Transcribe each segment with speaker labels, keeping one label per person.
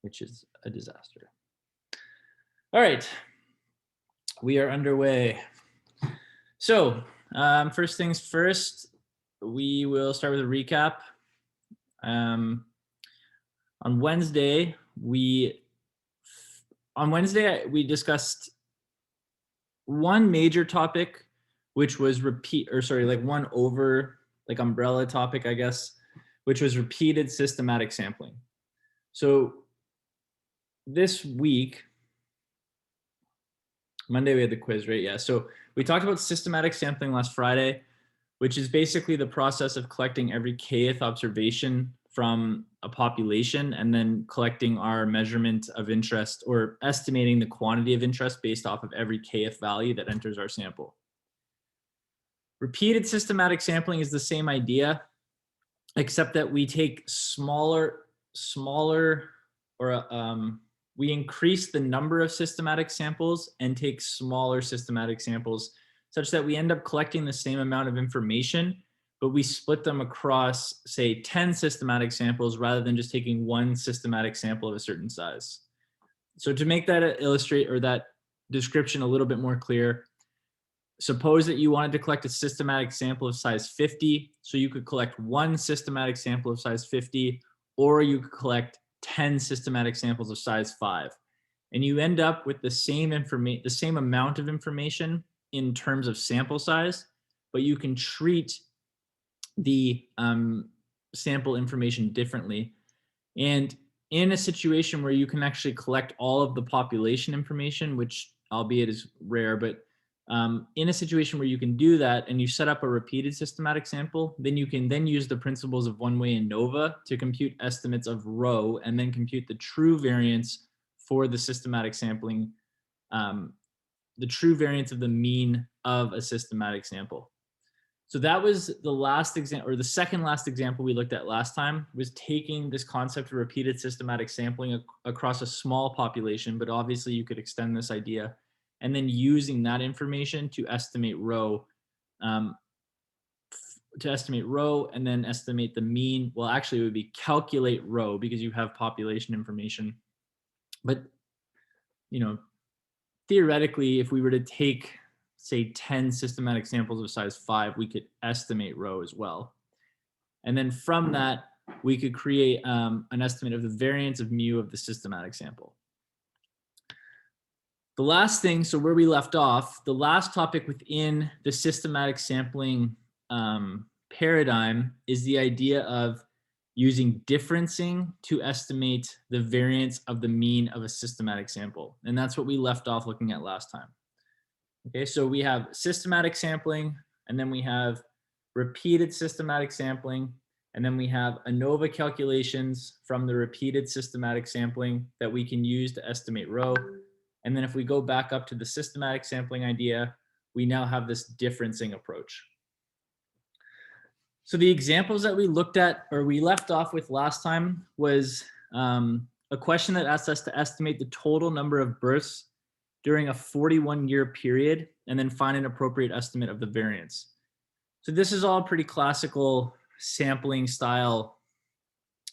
Speaker 1: which is a disaster. All right, we are underway. So first things first, we will start with a recap. On Wednesday, we discussed one major topic, which was one umbrella topic, I guess, which was repeated systematic sampling. So this week, Monday, we had the quiz, right? Yeah. So we talked about systematic sampling last Friday, which is basically the process of collecting every kth observation from a population and then collecting our measurement of interest or estimating the quantity of interest based off of every kth value that enters our sample. Repeated systematic sampling is the same idea, except that we take we increase the number of systematic samples and take smaller systematic samples such that we end up collecting the same amount of information, but we split them across, say, 10 systematic samples rather than just taking one systematic sample of a certain size. So to make that that description a little bit more clear, suppose that you wanted to collect a systematic sample of size 50, so you could collect one systematic sample of size 50, or you could collect 10 systematic samples of size 5. And you end up with the same amount of information in terms of sample size, but you can treat the sample information differently. And in a situation where you can actually collect all of the population information, which albeit is rare, but in a situation where you can do that and you set up a repeated systematic sample, then you can then use the principles of one-way ANOVA to compute estimates of rho and then compute the true variance for the systematic sampling, the true variance of the mean of a systematic sample. So that was the last example, or the second last example we looked at last time, was taking this concept of repeated systematic sampling across a small population, but obviously you could extend this idea, and then using that information to estimate rho, and then estimate the mean. Well, actually it would be calculate rho because you have population information. But, theoretically, if we were to take, say, 10 systematic samples of size 5, we could estimate rho as well. And then from that, we could create an estimate of the variance of mu of the systematic sample. The last thing, so where we left off, the last topic within the systematic sampling paradigm is the idea of using differencing to estimate the variance of the mean of a systematic sample. And that's what we left off looking at last time. Okay, so we have systematic sampling, and then we have repeated systematic sampling, and then we have ANOVA calculations from the repeated systematic sampling that we can use to estimate rho. And then if we go back up to the systematic sampling idea, we now have this differencing approach. So the examples that we looked at, or we left off with last time, was a question that asked us to estimate the total number of births during a 41-year period and then find an appropriate estimate of the variance. So this is all pretty classical sampling style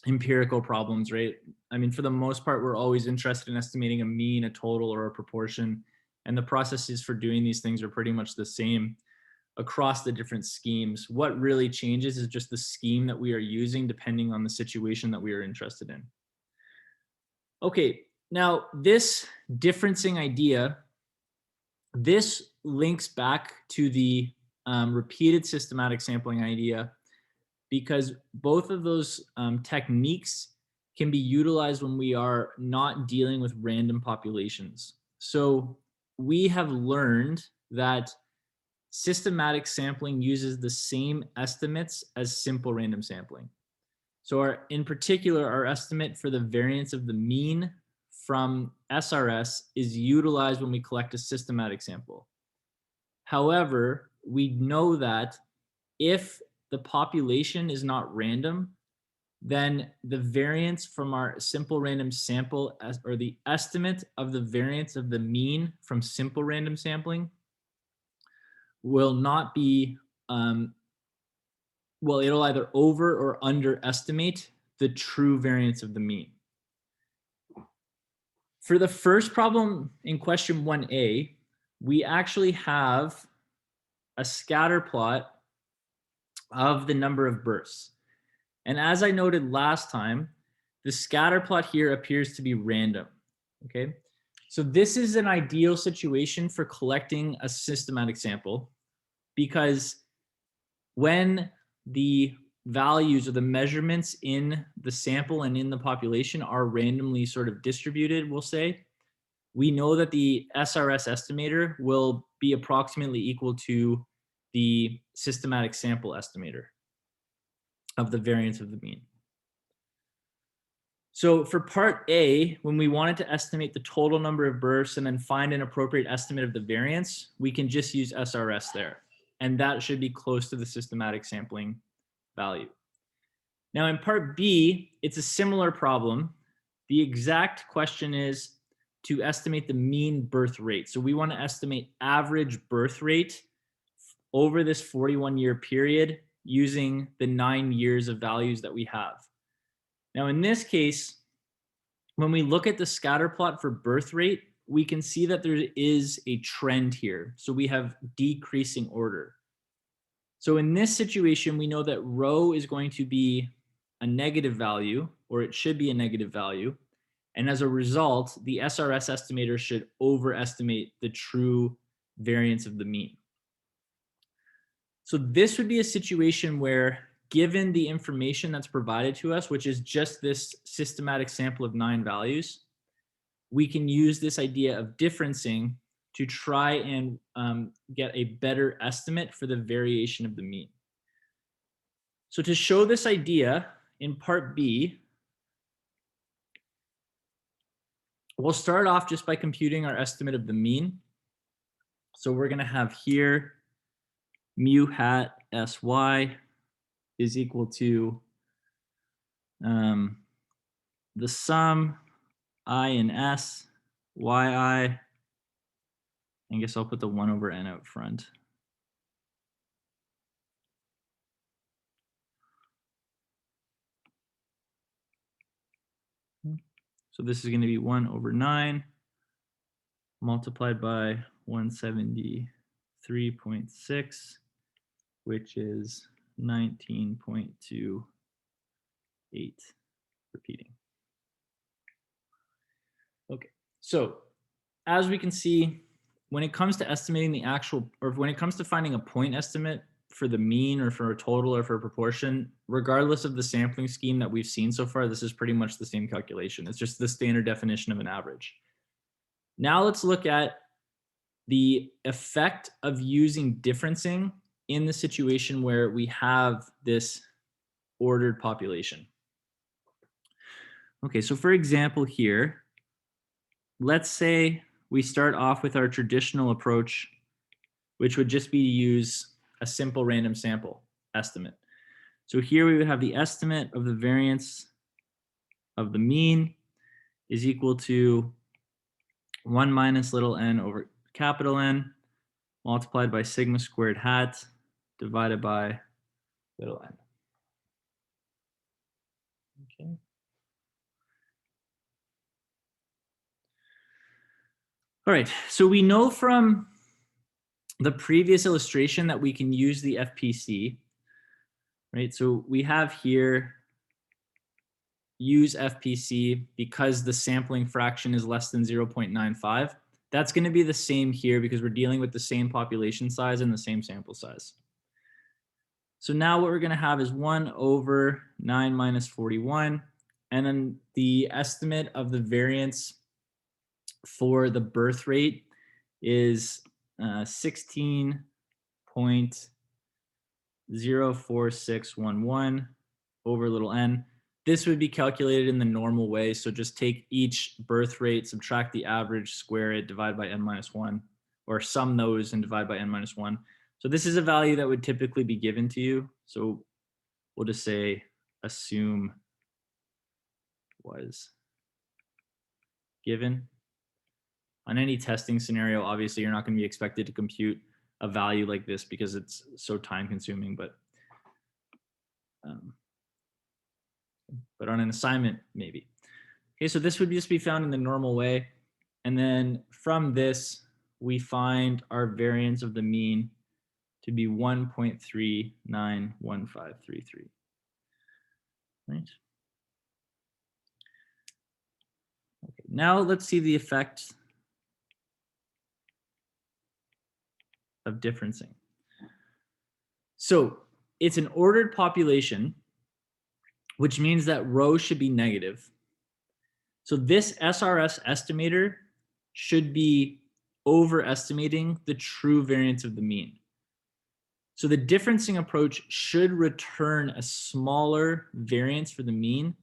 Speaker 1: empirical problems, right? I mean, for the most part, we're always interested in estimating a mean, a total, or a proportion. And the processes for doing these things are pretty much the same across the different schemes. What really changes is just the scheme that we are using depending on the situation that we are interested in. Okay, now this differencing idea, this links back to the repeated systematic sampling idea, because both of those techniques can be utilized when we are not dealing with random populations. So we have learned that systematic sampling uses the same estimates as simple random sampling. So in particular, our estimate for the variance of the mean from SRS is utilized when we collect a systematic sample. However, we know that if the population is not random, then the variance from our simple random sample, or the estimate of the variance of the mean from simple random sampling, will not be, well, it'll either over or underestimate the true variance of the mean. For the first problem in question 1A, we actually have a scatter plot of the number of bursts. And as I noted last time, the scatter plot here appears to be random, okay? So this is an ideal situation for collecting a systematic sample because when the values or the measurements in the sample and in the population are randomly sort of distributed, we'll say, we know that the SRS estimator will be approximately equal to the systematic sample estimator of the variance of the mean. So for part A, when we wanted to estimate the total number of bursts and then find an appropriate estimate of the variance, we can just use SRS there. And that should be close to the systematic sampling value. Now in part B, it's a similar problem. The exact question is to estimate the mean birth rate. So we want to estimate average birth rate over this 41-year period using the 9 years of values that we have. Now in this case, when we look at the scatter plot for birth rate, we can see that there is a trend here. So we have decreasing order. So in this situation, we know that rho is going to be a negative value, or it should be a negative value. And as a result, the SRS estimator should overestimate the true variance of the mean. So this would be a situation where, given the information that's provided to us, which is just this systematic sample of 9 values, we can use this idea of differencing to try and get a better estimate for the variation of the mean. So to show this idea in part B, we'll start off just by computing our estimate of the mean. So we're going to have here mu hat sy is equal to the sum I and s yi. I guess I'll put the 1 over n out front. So this is going to be 1 over 9 multiplied by 173.6, which is 19.28 repeating. Okay, so as we can see, when it comes to estimating the actual, or when it comes to finding a point estimate for the mean or for a total or for a proportion, regardless of the sampling scheme that we've seen so far, this is pretty much the same calculation. It's just the standard definition of an average. Now let's look at the effect of using differencing in the situation where we have this ordered population. Okay, so for example here, let's say we start off with our traditional approach, which would just be to use a simple random sample estimate. So here we would have the estimate of the variance of the mean is equal to 1 minus little n over capital N multiplied by sigma squared hat divided by little n. Okay. All right, so we know from the previous illustration that we can use the FPC, right? So we have here use FPC because the sampling fraction is less than 0.95. That's going to be the same here because we're dealing with the same population size and the same sample size. So now what we're going to have is 1 over 9 minus 41, and then the estimate of the variance for the birth rate is 16.04611 over little n. This would be calculated in the normal way. So just take each birth rate, subtract the average, square it, divide by n minus 1, or sum those and divide by n minus 1. So this is a value that would typically be given to you. So we'll just say assume was given. On any testing scenario, obviously you're not going to be expected to compute a value like this because it's so time consuming, but on an assignment, maybe. Okay, so this would just be found in the normal way. And then from this, we find our variance of the mean to be 1.391533. Right? Okay, now let's see the effect of differencing. So it's an ordered population, which means that rho should be negative. So this SRS estimator should be overestimating the true variance of the mean. So the differencing approach should return a smaller variance for the mean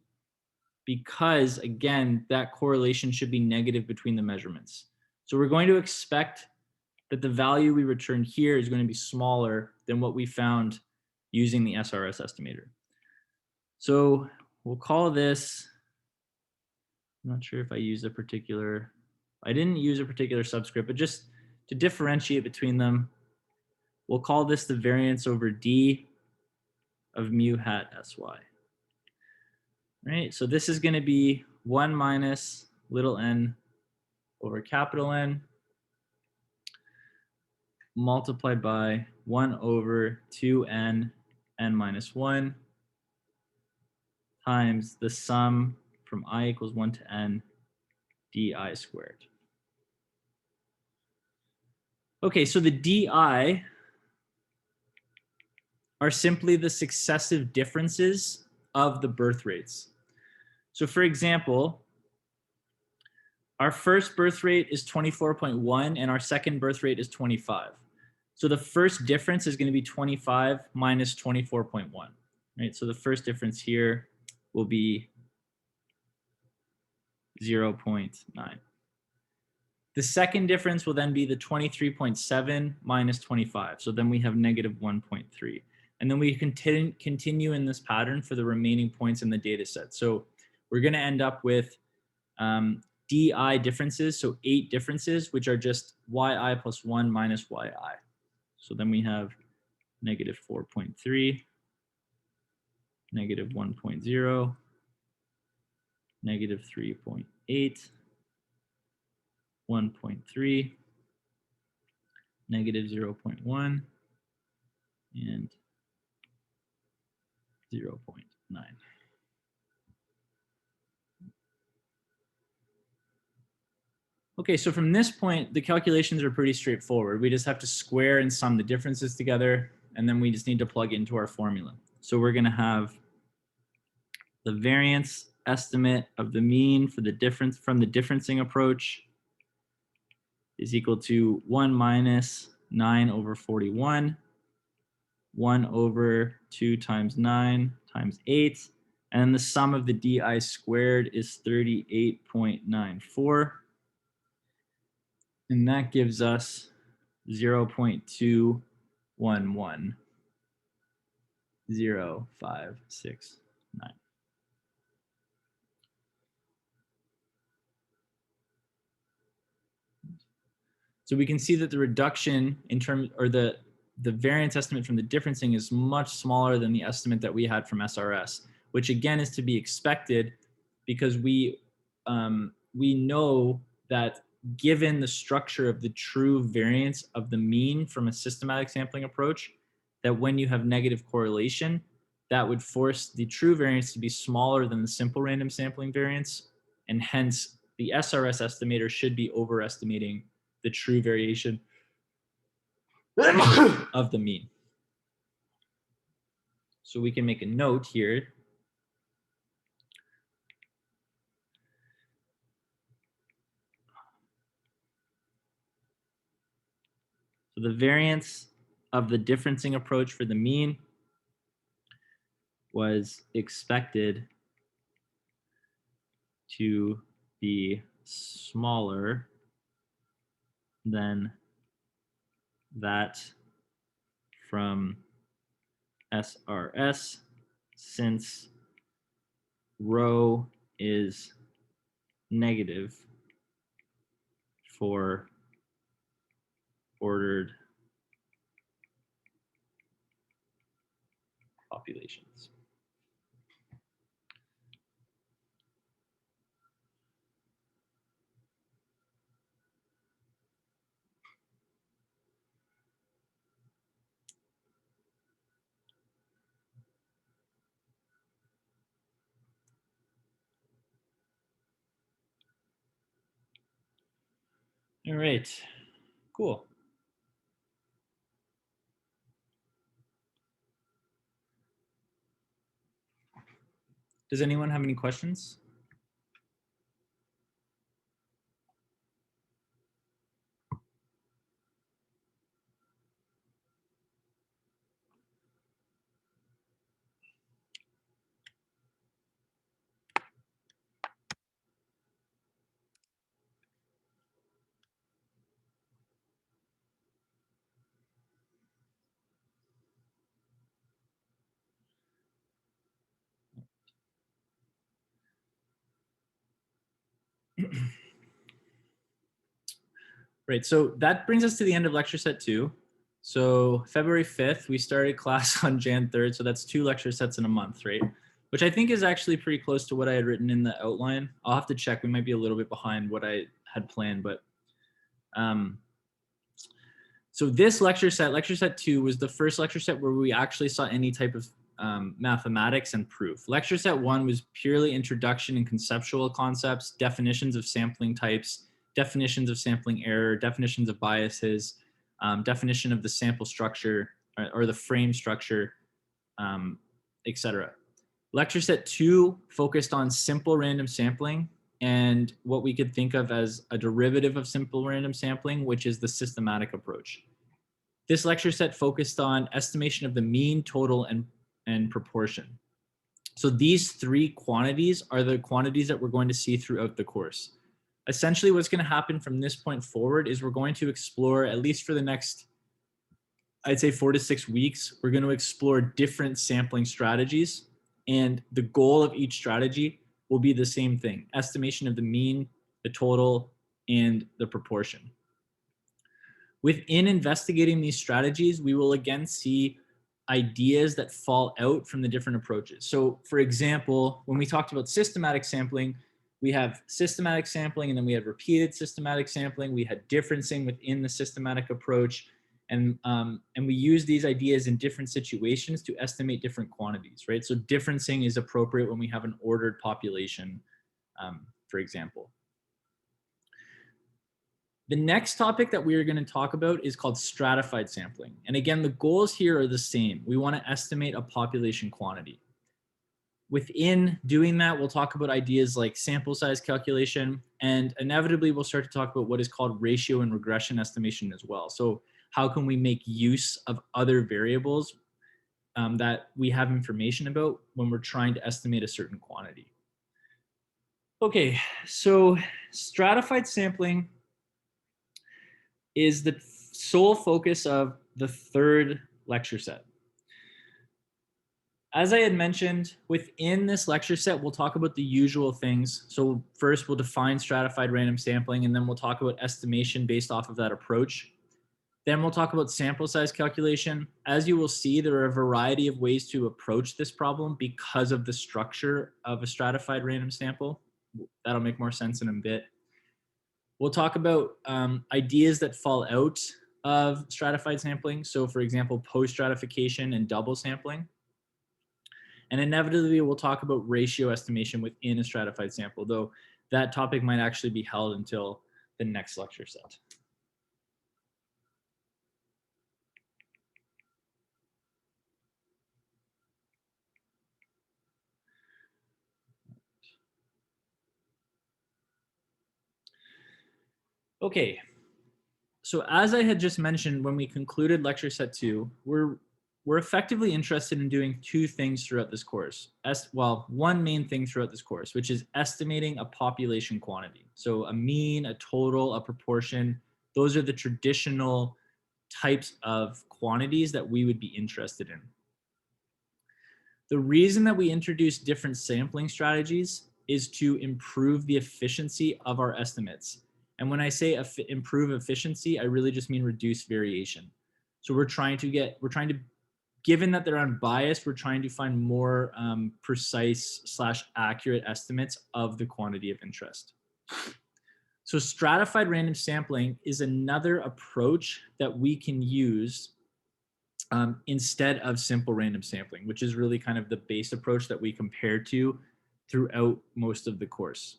Speaker 1: because, again, that correlation should be negative between the measurements. So we're going to expect that the value we return here is going to be smaller than what we found using the SRS estimator. So we'll call this, I'm not sure if I used a particular, I didn't use a particular subscript, but just to differentiate between them, we'll call this the variance over D of mu hat SY. Right, so this is going to be 1 minus little n over capital N multiplied by 1 over 2n n minus 1 times the sum from I equals 1 to n di squared. Okay, so the di are simply the successive differences of the birth rates. So for example, our first birth rate is 24.1 and our second birth rate is 25. So the first difference is going to be 25 minus 24.1, right? So the first difference here will be 0.9. The second difference will then be the 23.7 minus 25. So then we have negative 1.3. And then we continue in this pattern for the remaining points in the data set. So we're going to end up with DI differences, so 8 differences, which are just YI plus 1 minus YI. So then we have negative 4.3, negative 1.0, negative 3.8, 1.3, negative 0.1, and 0.9. Okay, so from this point, the calculations are pretty straightforward. We just have to square and sum the differences together, and then we just need to plug into our formula. So we're going to have the variance estimate of the mean for the difference from the differencing approach is equal to 1 minus 9 over 41, 1 over 2 times 9 times 8, and then the sum of the di squared is 38.94. And that gives us 0.2110569. So we can see that the reduction in terms, or the variance estimate from the differencing is much smaller than the estimate that we had from SRS, which again is to be expected because we know that given the structure of the true variance of the mean from a systematic sampling approach, that when you have negative correlation, that would force the true variance to be smaller than the simple random sampling variance, and hence the SRS estimator should be overestimating the true variation of the mean. So we can make a note here. So the variance of the differencing approach for the mean was expected to be smaller than that from SRS, since rho is negative for ordered populations. All right, cool. Does anyone have any questions? Right, so that brings us to the end of lecture set 2. So February 5th, we started class on Jan 3rd, so that's 2 lecture sets in a month, right? Which I think is actually pretty close to what I had written in the outline. I'll have to check, we might be a little bit behind what I had planned, but so this lecture set 2, was the first lecture set where we actually saw any type of mathematics and proof. Lecture set 1 was purely introduction and conceptual concepts, definitions of sampling types, definitions of sampling error, definitions of biases, definition of the sample structure or the frame structure, etc. Lecture set 2 focused on simple random sampling and what we could think of as a derivative of simple random sampling, which is the systematic approach. This lecture set focused on estimation of the mean, total, and proportion. So these 3 quantities are the quantities that we're going to see throughout the course. Essentially, what's going to happen from this point forward is we're going to explore, at least for the next, I'd say 4 to 6 weeks, we're going to explore different sampling strategies. And the goal of each strategy will be the same thing: estimation of the mean, the total, and the proportion. Within investigating these strategies, we will again see ideas that fall out from the different approaches. So for example, when we talked about systematic sampling, we have systematic sampling and then we had repeated systematic sampling. We had differencing within the systematic approach. And we use these ideas in different situations to estimate different quantities, right? So differencing is appropriate when we have an ordered population, for example. The next topic that we are going to talk about is called stratified sampling. And again, the goals here are the same. We want to estimate a population quantity. Within doing that, we'll talk about ideas like sample size calculation, and inevitably we'll start to talk about what is called ratio and regression estimation as well. So how can we make use of other variables that we have information about when we're trying to estimate a certain quantity? Okay, so stratified sampling is the sole focus of the 3rd lecture set. As I had mentioned, within this lecture set, we'll talk about the usual things. So first we'll define stratified random sampling, and then we'll talk about estimation based off of that approach. Then we'll talk about sample size calculation. As you will see, there are a variety of ways to approach this problem because of the structure of a stratified random sample. That'll make more sense in a bit. We'll talk about ideas that fall out of stratified sampling. So for example, post-stratification and double sampling. And inevitably, we'll talk about ratio estimation within a stratified sample, though that topic might actually be held until the next lecture set. Okay, so as I had just mentioned, when we concluded lecture set 2, we're effectively interested in doing 2 things throughout this course. Well, one main thing throughout this course, which is estimating a population quantity. So a mean, a total, a proportion, those are the traditional types of quantities that we would be interested in. The reason that we introduce different sampling strategies is to improve the efficiency of our estimates. And when I say improve efficiency, I really just mean reduce variation. So we're trying to, given that they're unbiased, we're trying to find more precise / accurate estimates of the quantity of interest. So stratified random sampling is another approach that we can use instead of simple random sampling, which is really kind of the base approach that we compare to throughout most of the course.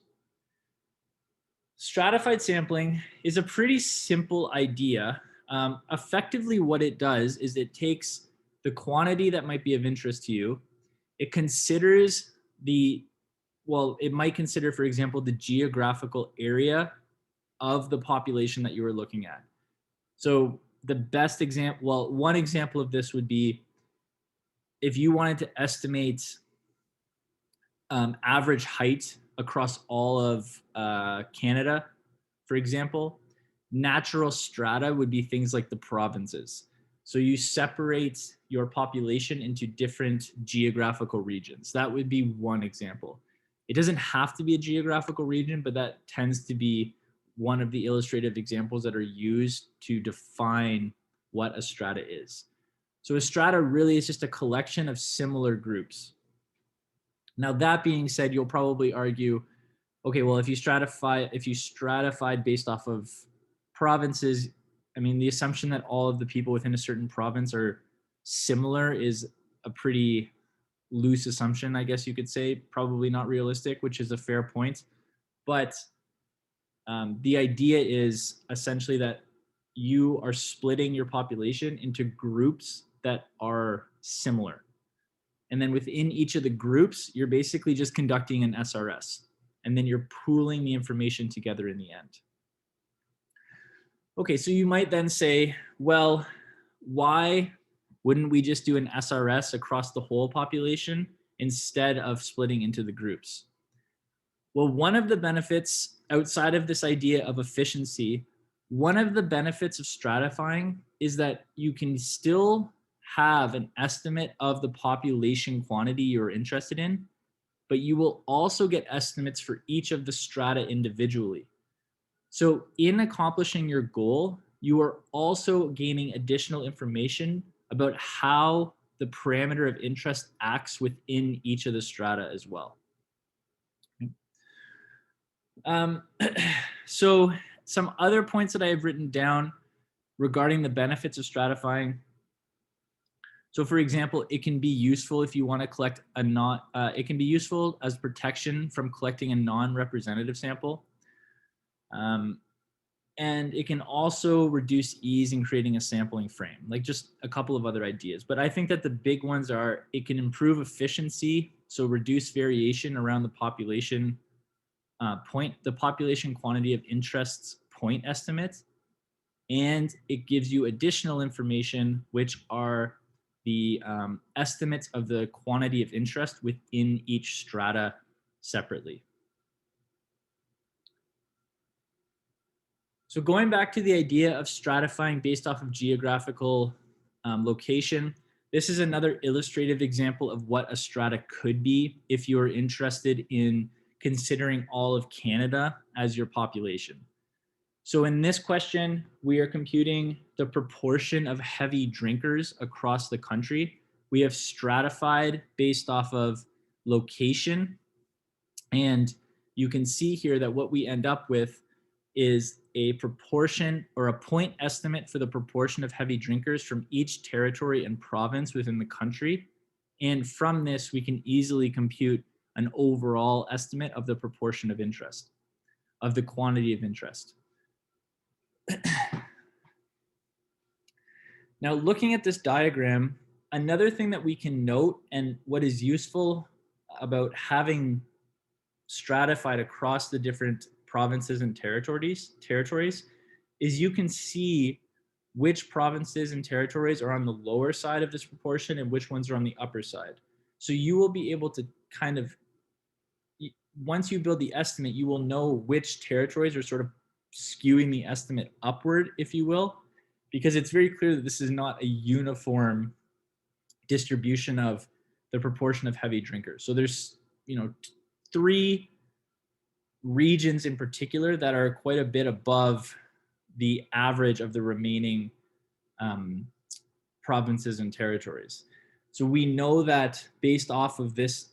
Speaker 1: Stratified sampling is a pretty simple idea. Effectively, what it does is it takes the quantity that might be of interest to you, it considers the, well, it might consider, for example, the geographical area of the population that you were looking at. So the best example, well, one example of this would be if you wanted to estimate average height across all of Canada, for example, natural strata would be things like the provinces. So you separate your population into different geographical regions. That would be one example. It doesn't have to be a geographical region, but that tends to be one of the illustrative examples that are used to define what a strata is. So a strata really is just a collection of similar groups. Now, that being said, you'll probably argue, okay, well, if you stratified based off of provinces, I mean, the assumption that all of the people within a certain province are similar is a pretty loose assumption, I guess you could say, probably not realistic, which is a fair point. But the idea is essentially that you are splitting your population into groups that are similar. And then within each of the groups, you're basically just conducting an SRS. And then you're pooling the information together in the end. Okay, so you might then say, well, why wouldn't we just do an SRS across the whole population instead of splitting into the groups? Well, one of the benefits outside of this idea of efficiency, one of the benefits of stratifying is that you can still have an estimate of the population quantity you're interested in, but you will also get estimates for each of the strata individually. So in accomplishing your goal, you are also gaining additional information about how the parameter of interest acts within each of the strata as well. Um, so some other points that I have written down regarding the benefits of stratifying. So for example, it can be useful if you want to collect it can be useful as protection from collecting a non-representative sample. And it can also reduce ease in creating a sampling frame, like just a couple of other ideas. But I think that the big ones are it can improve efficiency, so reduce variation around the population the population quantity of interest's point estimates, and it gives you additional information, which are the estimates of the quantity of interest within each strata separately. So going back to the idea of stratifying based off of geographical location, this is another illustrative example of what a strata could be if you are interested in considering all of Canada as your population. So in this question, we are computing the proportion of heavy drinkers across the country. We have stratified based off of location. And you can see here that what we end up with is a proportion or a point estimate for the proportion of heavy drinkers from each territory and province within the country. And from this, we can easily compute an overall estimate of the proportion of interest, of the quantity of interest. Now, looking at this diagram, another thing that we can note and what is useful about having stratified across the different provinces and territories is you can see which provinces and territories are on the lower side of this proportion and which ones are on the upper side. So you will be able to kind of, once you build the estimate, you will know which territories are sort of skewing the estimate upward, if you will, because it's very clear that this is not a uniform distribution of the proportion of heavy drinkers. So there's, three regions in particular that are quite a bit above the average of the remaining provinces and territories. So we know that based off of this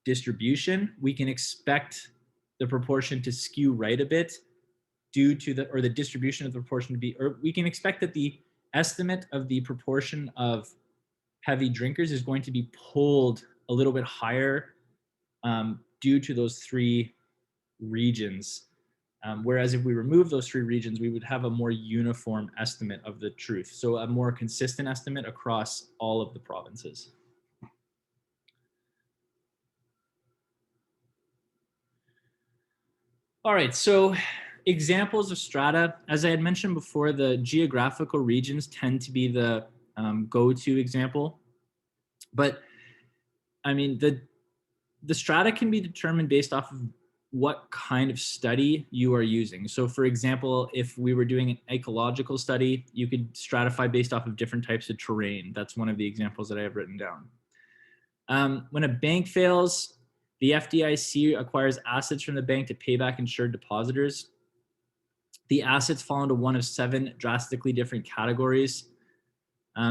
Speaker 1: distribution, we can expect the proportion to skew right a bit due to the distribution of the proportion to be, or we can expect that the estimate of the proportion of heavy drinkers is going to be pulled a little bit higher due to those three regions Whereas if we remove those 3 regions, we would have a more uniform estimate of the truth. So a more consistent estimate across all of the provinces. All right, so examples of strata, as I had mentioned before, the geographical regions tend to be the go-to example. But I mean, the strata can be determined based off of what kind of study you are using. So for example, if we were doing an ecological study, you could stratify based off of different types of terrain. That's one of the examples that I have written down. When a bank fails, the FDIC acquires assets from the bank to pay back insured depositors. The assets fall into one of 7 drastically different categories.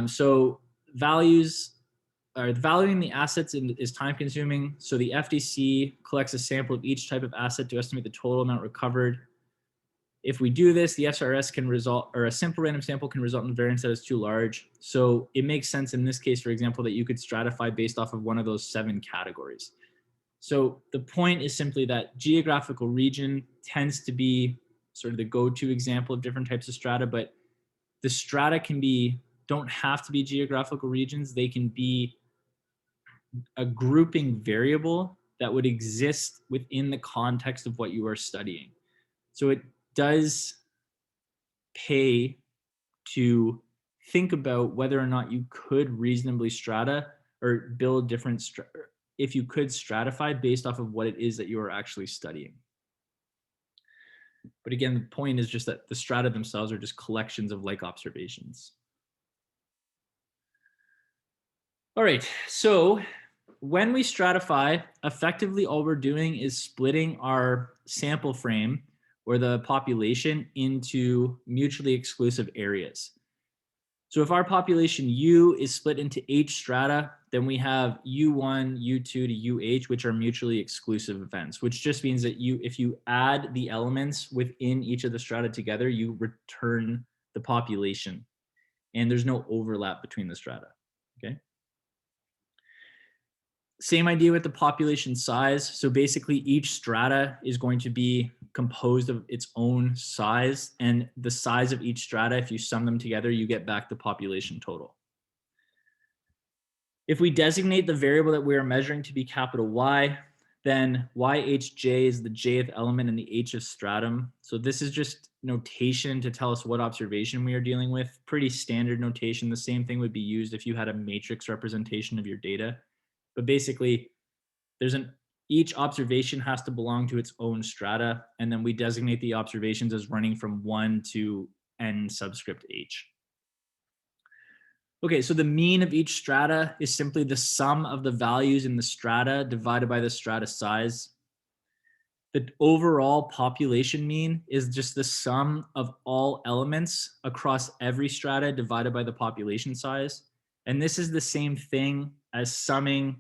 Speaker 1: So valuing the assets is time consuming. So the FDC collects a sample of each type of asset to estimate the total amount recovered. If we do this, the SRS can result, or a simple random sample can result in a variance that is too large. So it makes sense in this case, for example, that you could stratify based off of one of those 7 categories. So the point is simply that geographical region tends to be sort of the go-to example of different types of strata, but the strata don't have to be geographical regions. They can be a grouping variable that would exist within the context of what you are studying. So it does pay to think about whether or not you could reasonably strata or build different if you could stratify based off of what it is that you are actually studying. But again, the point is just that the strata themselves are just collections of like observations. All right, so when we stratify, effectively all we're doing is splitting our sample frame or the population into mutually exclusive areas. So if our population U is split into H strata, then we have U1, U2 to UH, which are mutually exclusive events, which just means that if you add the elements within each of the strata together, you return the population and there's no overlap between the strata, okay? Same idea with the population size. So basically each strata is going to be composed of its own size, and the size of each strata, if you sum them together, you get back the population total. If we designate the variable that we are measuring to be capital Y, then YHJ is the jth element in the H of stratum. So this is just notation to tell us what observation we are dealing with. Pretty standard notation. The same thing would be used if you had a matrix representation of your data. But basically, each observation has to belong to its own strata, and then we designate the observations as running from 1 to n subscript h. Okay, so the mean of each strata is simply the sum of the values in the strata divided by the strata size. The overall population mean is just the sum of all elements across every strata divided by the population size. And this is the same thing as summing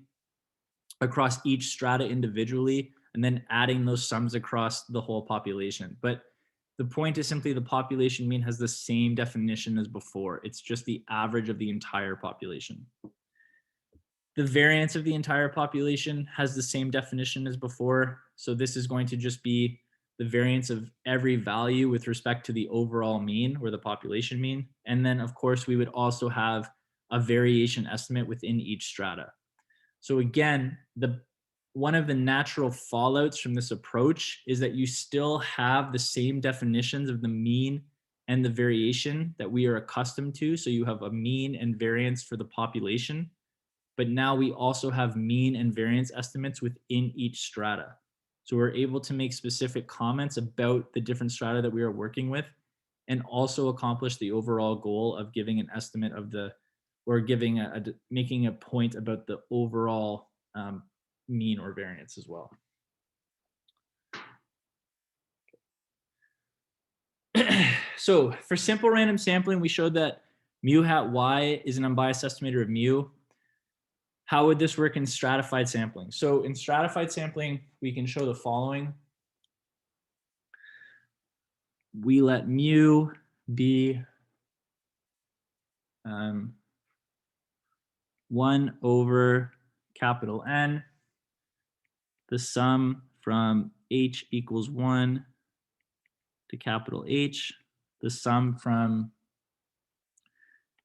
Speaker 1: across each strata individually and then adding those sums across the whole population. But the point is simply the population mean has the same definition as before. It's just the average of the entire population. The variance of the entire population has the same definition as before. So this is going to just be the variance of every value with respect to the overall mean or the population mean. And then of course we would also have a variation estimate within each strata. So again, one of the natural fallouts from this approach is that you still have the same definitions of the mean and the variation that we are accustomed to. So you have a mean and variance for the population, but now we also have mean and variance estimates within each strata. So we're able to make specific comments about the different strata that we are working with and also accomplish the overall goal of giving an estimate of or making a point about the overall mean or variance as well. So for simple random sampling, we showed that mu hat y is an unbiased estimator of mu. How would this work in stratified sampling? So in stratified sampling, we can show the following. We let mu be 1 over capital N, the sum from H equals 1 to capital H, the sum from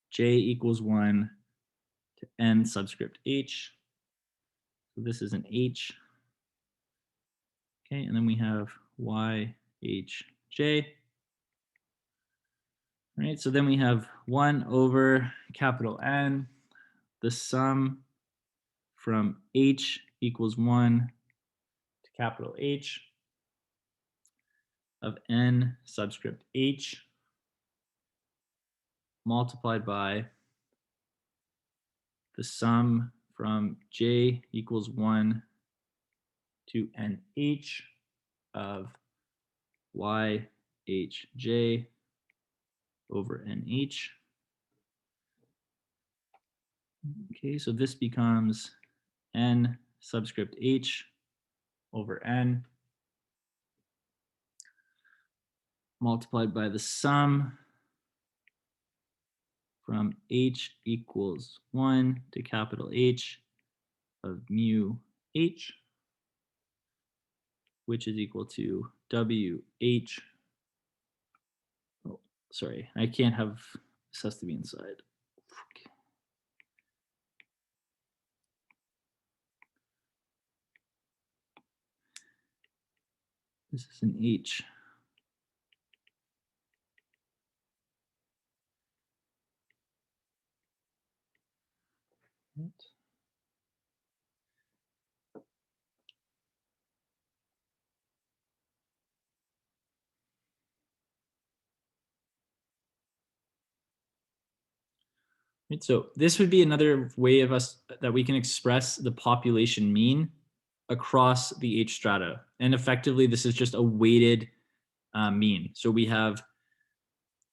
Speaker 1: j equals 1 to n subscript h. So this is an h. Okay, and then we have y, h, j. All right, so then we have 1 over capital N, the sum from h equals 1 to capital H of n subscript h multiplied by the sum from j equals 1 to nh of y h j over nh. Okay, so this becomes n subscript h over n multiplied by the sum from h equals 1 to capital H of mu h, which is equal to WH. Oh, sorry, I can't have, this has to be inside. This is an H. Right, so this would be another way of us that we can express the population mean across the H strata. And effectively, this is just a weighted mean. So we have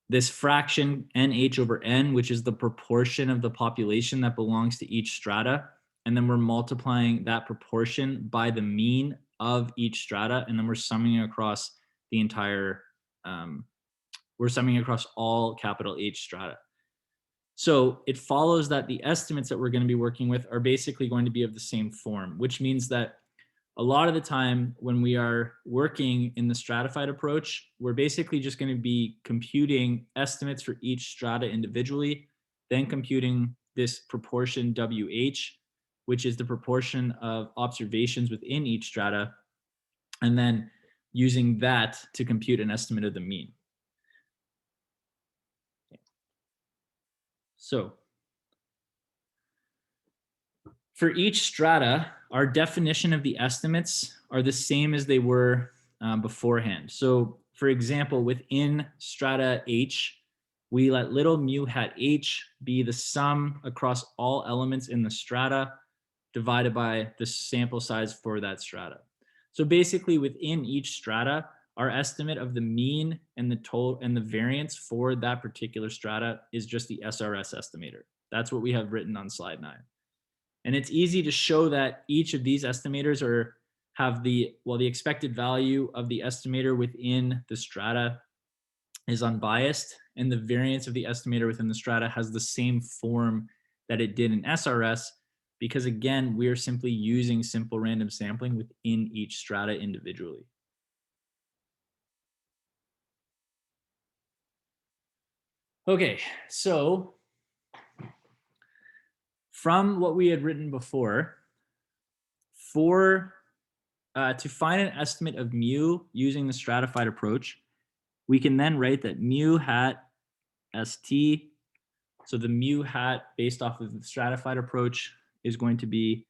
Speaker 1: this fraction nh over n, which is the proportion of the population that belongs to each strata. And then we're multiplying that proportion by the mean of each strata. And then we're summing across the entire, we're summing across all capital H strata. So it follows that the estimates that we're going to be working with are basically going to be of the same form, which means that a lot of the time when we are working in the stratified approach, we're basically just going to be computing estimates for each strata individually, then computing this proportion WH, which is the proportion of observations within each strata, and then using that to compute an estimate of the mean. So for each strata, our definition of the estimates are the same as they were beforehand. So for example, within strata H, we let little mu hat H be the sum across all elements in the strata divided by the sample size for that strata. So basically within each strata, our estimate of the mean and the total and the variance for that particular strata is just the SRS estimator. That's what we have written on slide 9. And it's easy to show that each of these estimators have the expected value of the estimator within the strata is unbiased, and the variance of the estimator within the strata has the same form that it did in SRS, because again, we are simply using simple random sampling within each strata individually. Okay, so from what we had written before, to find an estimate of mu using the stratified approach, we can then write that mu hat st, so the mu hat based off of the stratified approach is going to be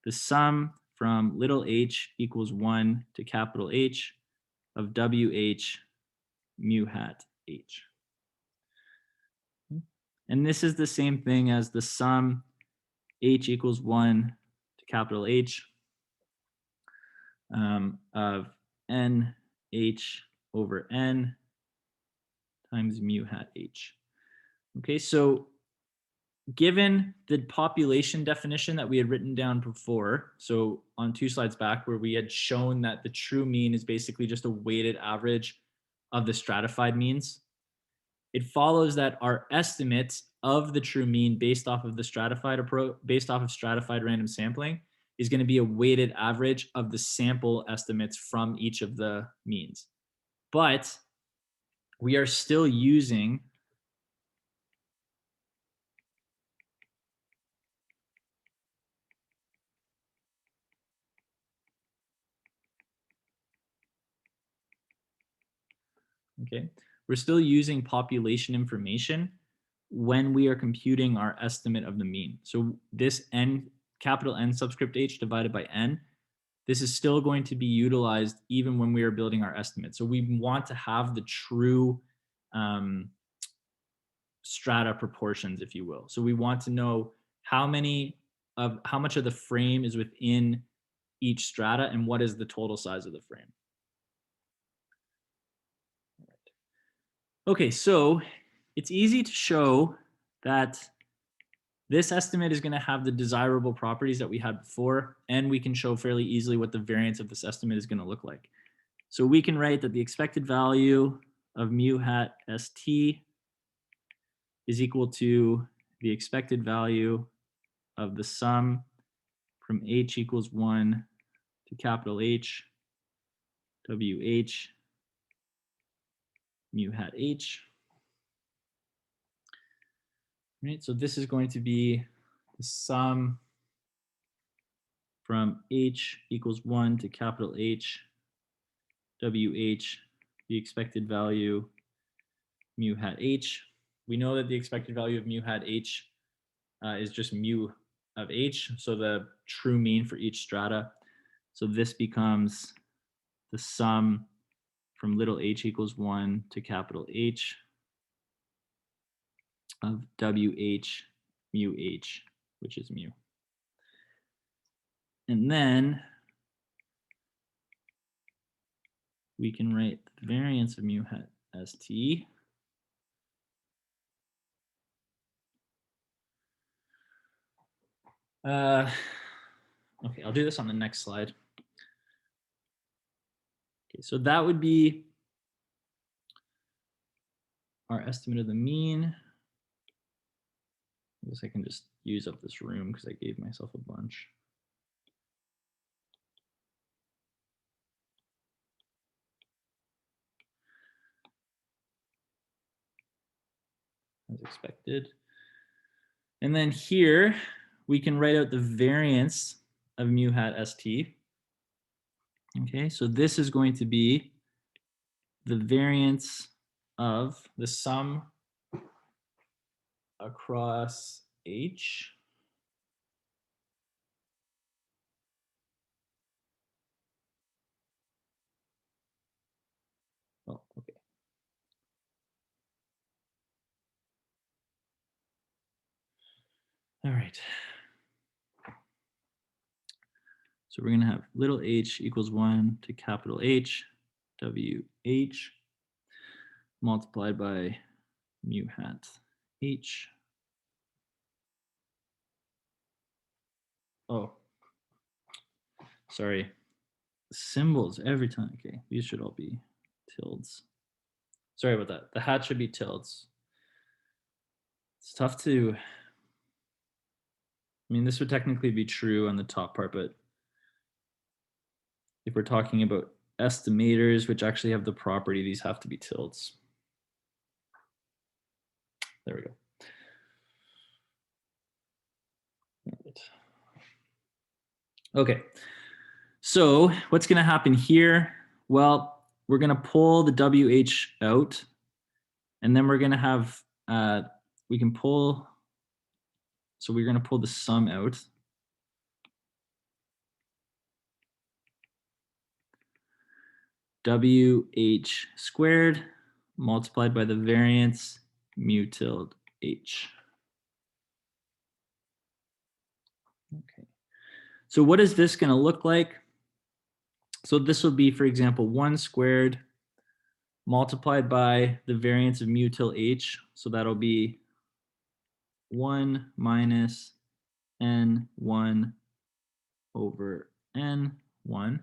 Speaker 1: the sum from little h equals 1 to capital H of wh mu hat h. And this is the same thing as the sum h equals 1 to capital H of n h over n times mu hat h. Okay, so given the population definition that we had written down before, so on 2 slides back where we had shown that the true mean is basically just a weighted average of the stratified means, it follows that our estimates of the true mean based off of the stratified approach, based off of stratified random sampling, is going to be a weighted average of the sample estimates from each of the means. But we are still using okay, we're still using population information when we are computing our estimate of the mean. So this n, capital N subscript h divided by n, this is still going to be utilized even when we are building our estimate. So we want to have the true strata proportions, if you will. So we want to know how much of the frame is within each strata and what is the total size of the frame. Okay, so it's easy to show that this estimate is going to have the desirable properties that we had before, and we can show fairly easily what the variance of this estimate is going to look like. So we can write that the expected value of mu hat st is equal to the expected value of the sum from h equals 1 to capital H, WH, mu hat h. Right, so this is going to be the sum from h equals 1 to capital H, WH, the expected value mu hat h. We know that the expected value of mu hat h is just mu of h, so the true mean for each strata. So this becomes the sum from little h equals 1 to capital H of WH mu h, which is mu. And then we can write the variance of mu hat st okay, I'll do this on the next slide. Okay, so that would be our estimate of the mean. I guess I can just use up this room because I gave myself a bunch. As expected. And then here we can write out the variance of mu hat st. Okay, so this is going to be the variance of the sum across H oh, okay. All right. So we're going to have little h equals 1 to capital H, WH, multiplied by mu hat H. Oh, sorry. Symbols every time. Okay, these should all be tildes. Sorry about that. The hat should be tildes. It's tough to, I mean, this would technically be true on the top part, but if we're talking about estimators, which actually have the property, these have to be tildes. There we go. All right. Okay, so what's going to happen here? Well, we're going to pull the WH out, and then we're going to have, we can pull, so we're going to pull the sum out. WH squared multiplied by the variance mu tilde H. Okay. So what is this going to look like? So this will be, for example, 1 squared multiplied by the variance of mu tilde H. So that'll be 1 minus N1 over N1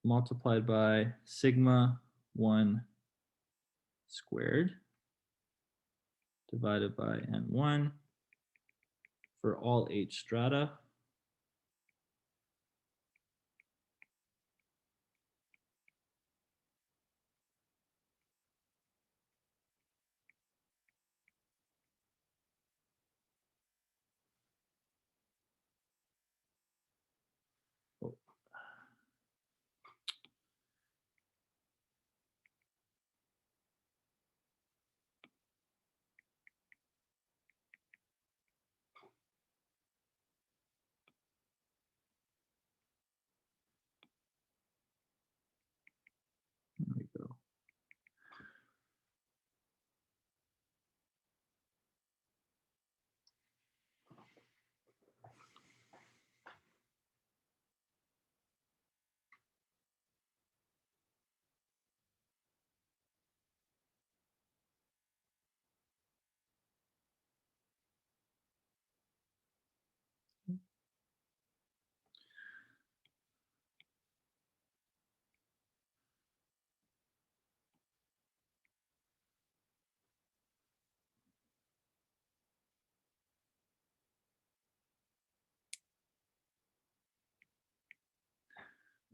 Speaker 1: multiplied by sigma 1 squared divided by N1 for all H strata.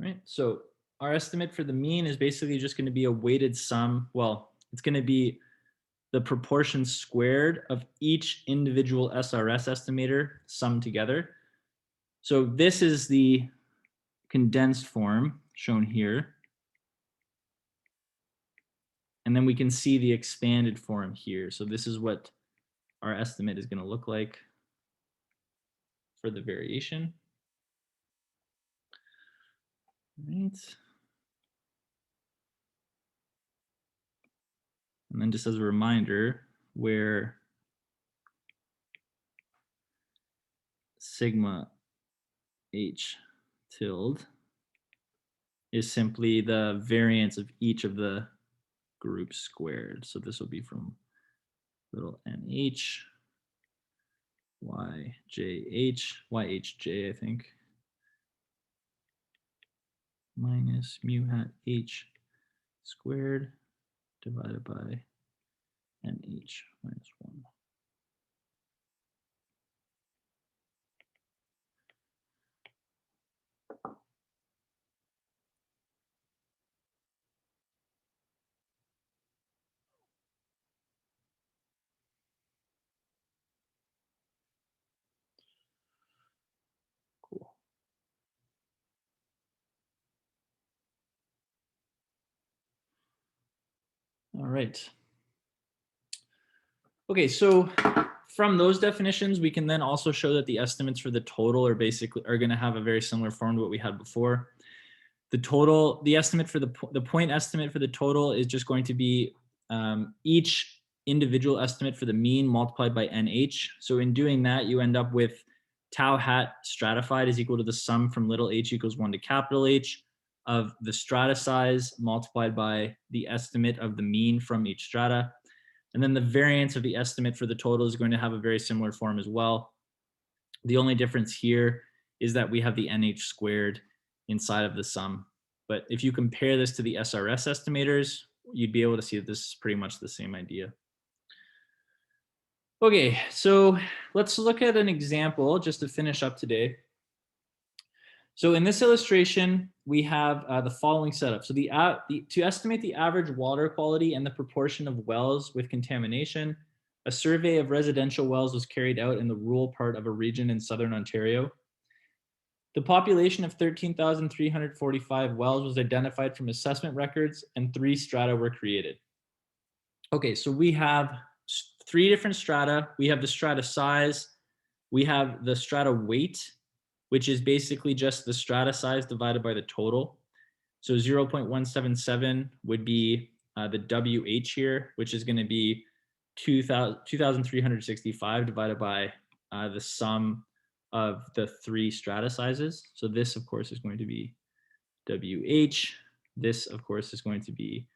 Speaker 1: right? So our estimate for the mean is basically just going to be a weighted sum. Well, it's going to be the proportion squared of each individual SRS estimator summed together. So this is the condensed form shown here. And then we can see the expanded form here. So this is what our estimate is going to look like for the variation. Right. And then just as a reminder, where sigma h tilde is simply the variance of each of the groups squared. So this will be from little nh, yhj, I think, minus mu hat h squared divided by nh minus 1. Cool. All right. Okay, so from those definitions, we can then also show that the estimates for the total are going to have a very similar form to what we had before. The estimate for the point estimate for the total is just going to be each individual estimate for the mean multiplied by nh. So in doing that, you end up with tau hat stratified is equal to the sum from little h equals 1 to capital H of the strata size multiplied by the estimate of the mean from each strata. And then the variance of the estimate for the total is going to have a very similar form as well. The only difference here is that we have the nh squared inside of the sum. But if you compare this to the SRS estimators, you'd be able to see that this is pretty much the same idea. Okay, so let's look at an example just to finish up today. So in this illustration, we have the following setup. So to estimate the average water quality and the proportion of wells with contamination, a survey of residential wells was carried out in the rural part of a region in southern Ontario. The population of 13,345 wells was identified from assessment records and 3 strata were created. Okay, so we have 3 different strata. We have the strata size, we have the strata weight, which is basically just the strata size divided by the total. So 0.177 would be the WH here, which is going to be 2,365 divided by the sum of the 3 strata sizes. So this, of course, is going to be WH. This, of course, is going to be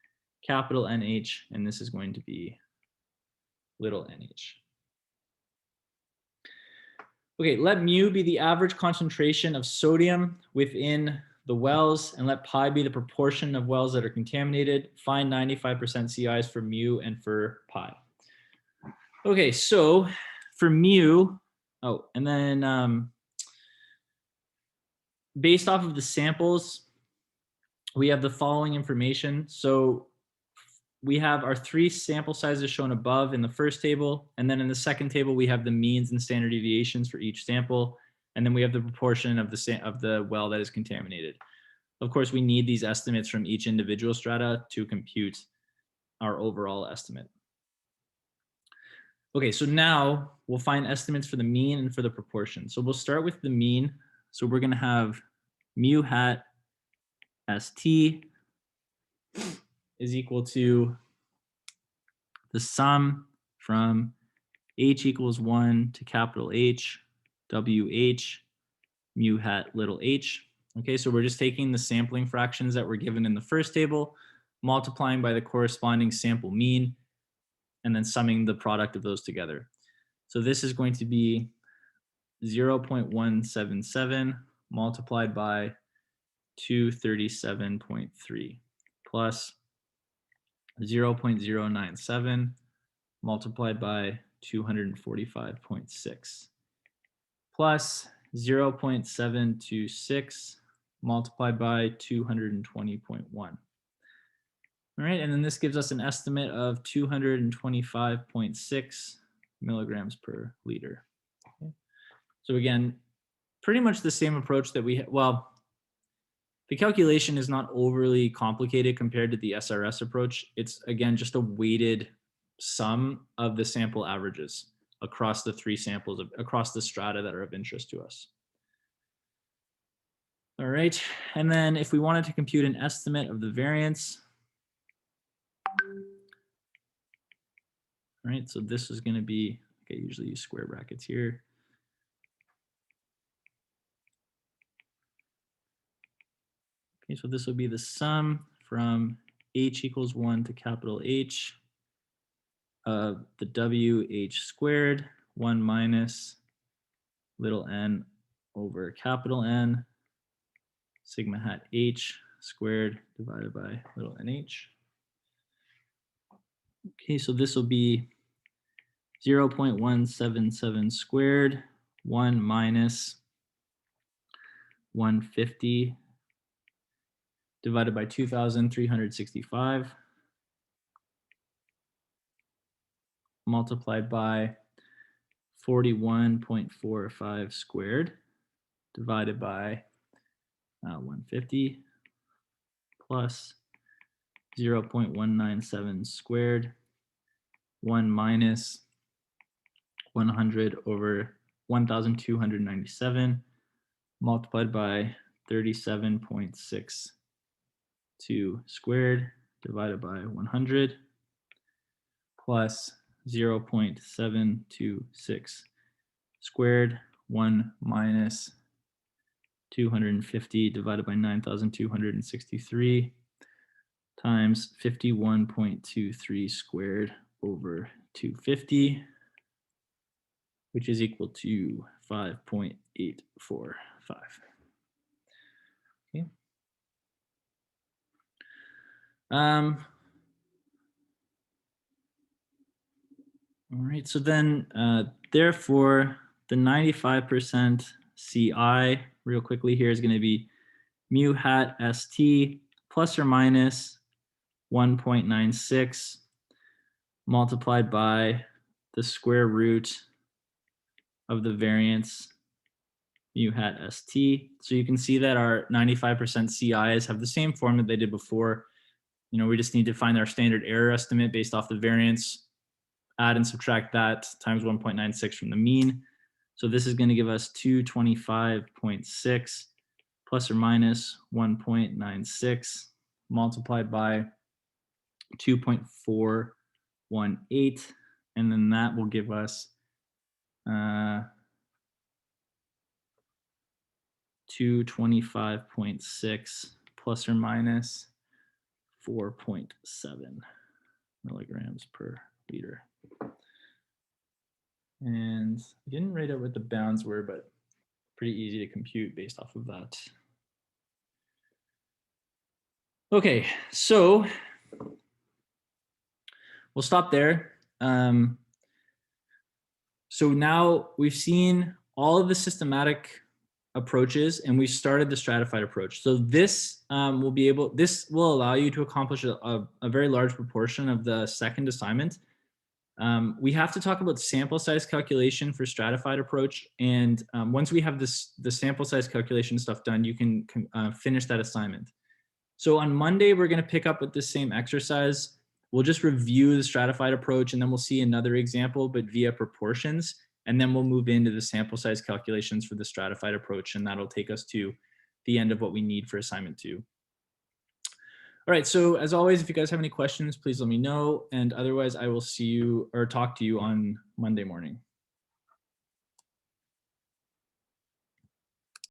Speaker 1: capital NH, and this is going to be little nh. Okay, let mu be the average concentration of sodium within the wells, and let pi be the proportion of wells that are contaminated. Find 95% CIs for mu and for pi. Okay, so for mu, and then based off of the samples, we have the following information. So we have our 3 sample sizes shown above in the first table, and then in the second table we have the means and standard deviations for each sample, and then we have the proportion of the well that is contaminated. Of course, we need these estimates from each individual strata to compute our overall estimate. Okay, so now we'll find estimates for the mean and for the proportion. So we'll start with the mean. So we're going to have mu hat st is equal to the sum from h equals 1 to capital H, wh, mu hat little h. Okay, so we're just taking the sampling fractions that were given in the first table, multiplying by the corresponding sample mean, and then summing the product of those together. So this is going to be 0.177 multiplied by 237.3 plus 0.097 multiplied by 245.6 plus 0.726 multiplied by 220.1. All right, and then this gives us an estimate of 225.6 milligrams per liter. Okay. So again, pretty much the same approach that we, well, the calculation is not overly complicated compared to the SRS approach. It's, again, just a weighted sum of the sample averages across the three samples, across the strata that are of interest to us. All right, and then if we wanted to compute an estimate of the variance, all right, so this is going to be, okay, usually use square brackets here. Okay, so this will be the sum from h equals 1 to capital H of the WH squared, 1 minus little n over capital N, sigma hat H squared divided by little nh. Okay, so this will be 0.177 squared, 1 minus 150 divided by 2,365 multiplied by 41.45 squared divided by 150 plus 0.197 squared, 1 minus 100 over 1,297 multiplied by 37.62 squared divided by 100 plus 0.726 squared, 1 minus 250 divided by 9,263 times 51.23 squared over 250, which is equal to 5.845. Okay. All right, so then therefore the 95% CI real quickly here is going to be mu hat ST plus or minus 1.96 multiplied by the square root of the variance mu hat ST. So you can see that our 95% CIs have the same form that they did before. You know, we just need to find our standard error estimate based off the variance, add and subtract that times 1.96 from the mean. So this is going to give us 225.6 plus or minus 1.96 multiplied by 2.418, and then that will give us 225.6 plus or minus 4.7 milligrams per liter. And I didn't write out what the bounds were, but pretty easy to compute based off of that. Okay, so we'll stop there. So now we've seen all of the systematic approaches and we started the stratified approach. So this this will allow you to accomplish a very large proportion of the second assignment. We have to talk about sample size calculation for stratified approach. And once we have the sample size calculation stuff done, you can finish that assignment. So on Monday, we're going to pick up with the same exercise. We'll just review the stratified approach and then we'll see another example, but via proportions. And then we'll move into the sample size calculations for the stratified approach. And that'll take us to the end of what we need for assignment 2. All right, so as always, if you guys have any questions, please let me know. And otherwise, I will see you or talk to you on Monday morning.